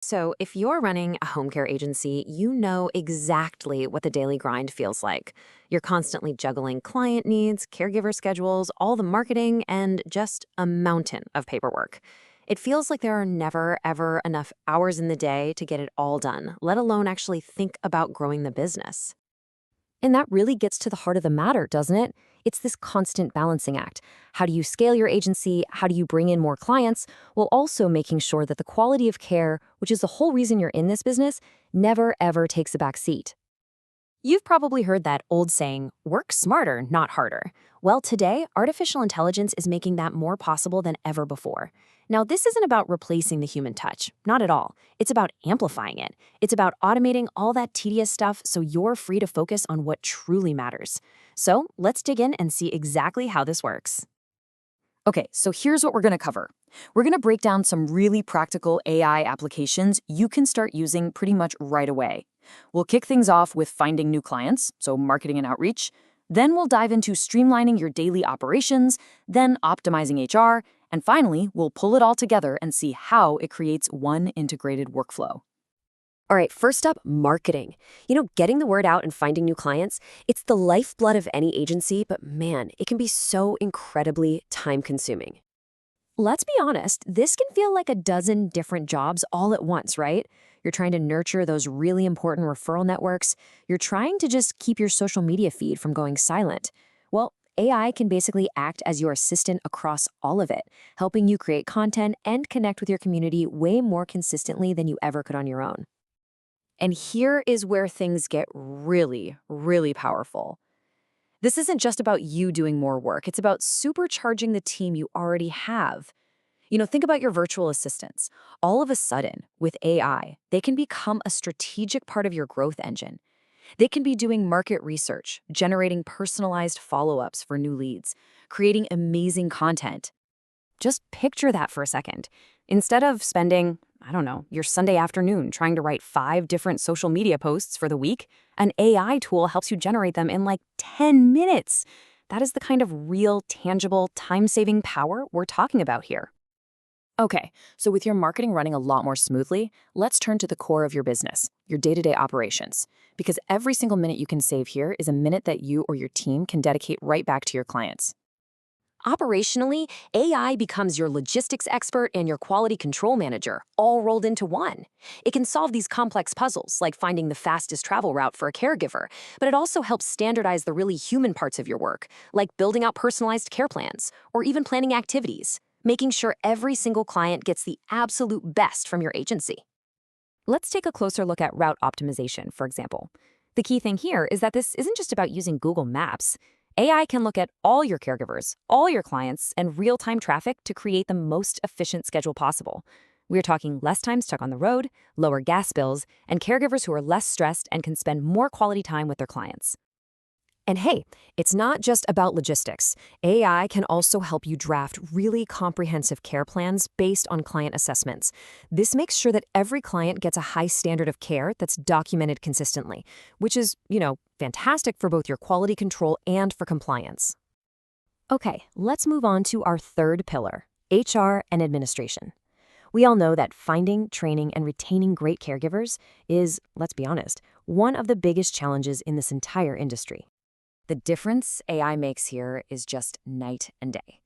So, if you're running a home care agency, you know exactly what the daily grind feels like. You're constantly juggling client needs, caregiver schedules, all the marketing, and just a mountain of paperwork. It feels like there are never, ever enough hours in the day to get it all done, let alone actually think about growing the business. And that really gets to the heart of the matter, doesn't it? It's this constant balancing act. How do you scale your agency? How do you bring in more clients? While also making sure that the quality of care, which is the whole reason you're in this business, never ever takes a back seat. You've probably heard that old saying, work smarter, not harder. Well, today, artificial intelligence is making that more possible than ever before. Now, this isn't about replacing the human touch, not at all. It's about amplifying it. It's about automating all that tedious stuff so you're free to focus on what truly matters. So, let's dig in and see exactly how this works. Okay, so here's what we're going to cover. We're going to break down some really practical AI applications you can start using pretty much right away. We'll kick things off with finding new clients, so marketing and outreach. Then we'll dive into streamlining your daily operations, then optimizing HR, and finally, we'll pull it all together and see how it creates one integrated workflow. All right, first up, marketing. Getting the word out and finding new clients, it's the lifeblood of any agency, but man, it can be so incredibly time-consuming. Let's be honest, this can feel like a dozen different jobs all at once, right? You're trying to nurture those really important referral networks. You're trying to just keep your social media feed from going silent. Well, AI can basically act as your assistant across all of it, helping you create content and connect with your community way more consistently than you ever could on your own. And here is where things get really, really powerful. This isn't just about you doing more work. It's about supercharging the team you already have. Think about your virtual assistants. All of a sudden, with AI, they can become a strategic part of your growth engine. They can be doing market research, generating personalized follow-ups for new leads, creating amazing content. Just picture that for a second. Instead of spending, I don't know, your Sunday afternoon trying to write 5 different social media posts for the week, an AI tool helps you generate them in like 10 minutes. That is the kind of real, tangible, time-saving power we're talking about here. Okay, so with your marketing running a lot more smoothly, let's turn to the core of your business, your day-to-day operations. Because every single minute you can save here is a minute that you or your team can dedicate right back to your clients. Operationally, AI becomes your logistics expert and your quality control manager, all rolled into one. It can solve these complex puzzles, like finding the fastest travel route for a caregiver, but it also helps standardize the really human parts of your work, like building out personalized care plans, or even planning activities, making sure every single client gets the absolute best from your agency. Let's take a closer look at route optimization, for example. The key thing here is that this isn't just about using Google Maps. AI can look at all your caregivers, all your clients, and real-time traffic to create the most efficient schedule possible. We're talking less time stuck on the road, lower gas bills, and caregivers who are less stressed and can spend more quality time with their clients. And hey, it's not just about logistics. AI can also help you draft really comprehensive care plans based on client assessments. This makes sure that every client gets a high standard of care that's documented consistently, which is, fantastic for both your quality control and for compliance. Okay, let's move on to our third pillar, HR and administration. We all know that finding, training, and retaining great caregivers is, let's be honest, one of the biggest challenges in this entire industry. The difference AI makes here is just night and day.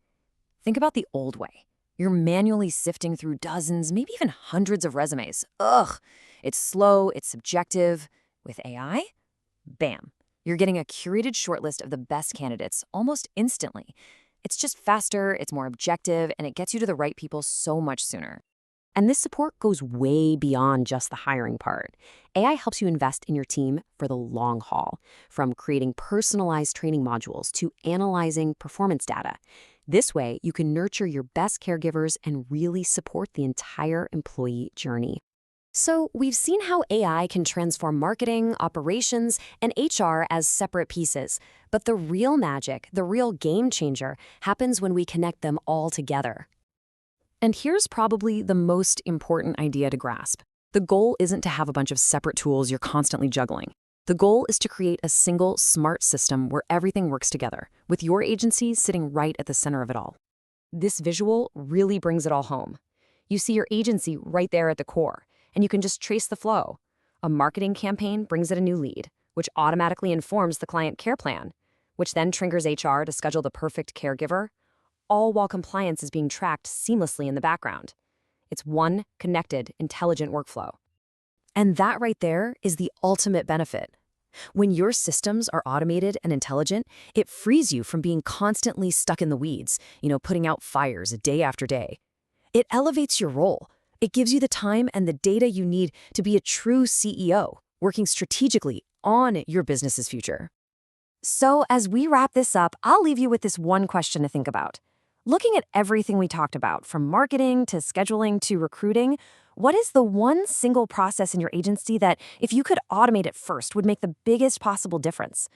Think about the old way. You're manually sifting through dozens, maybe even hundreds of resumes. Ugh! It's slow, it's subjective. With AI, bam. You're getting a curated shortlist of the best candidates almost instantly. It's just faster, it's more objective, and it gets you to the right people so much sooner. And this support goes way beyond just the hiring part. AI helps you invest in your team for the long haul, from creating personalized training modules to analyzing performance data. This way, you can nurture your best caregivers and really support the entire employee journey. So, we've seen how AI can transform marketing, operations, and HR as separate pieces. But the real magic, the real game changer, happens when we connect them all together. And here's probably the most important idea to grasp. The goal isn't to have a bunch of separate tools you're constantly juggling. The goal is to create a single, smart system where everything works together, with your agency sitting right at the center of it all. This visual really brings it all home. You see your agency right there at the core, and you can just trace the flow. A marketing campaign brings it a new lead, which automatically informs the client care plan, which then triggers HR to schedule the perfect caregiver, all while compliance is being tracked seamlessly in the background. It's one connected, intelligent workflow. And that right there is the ultimate benefit. When your systems are automated and intelligent, it frees you from being constantly stuck in the weeds, putting out fires day after day. It elevates your role. It gives you the time and the data you need to be a true CEO, working strategically on your business's future. So as we wrap this up, I'll leave you with this one question to think about. Looking at everything we talked about, from marketing to scheduling to recruiting, what is the one single process in your agency that, if you could automate it first, would make the biggest possible difference?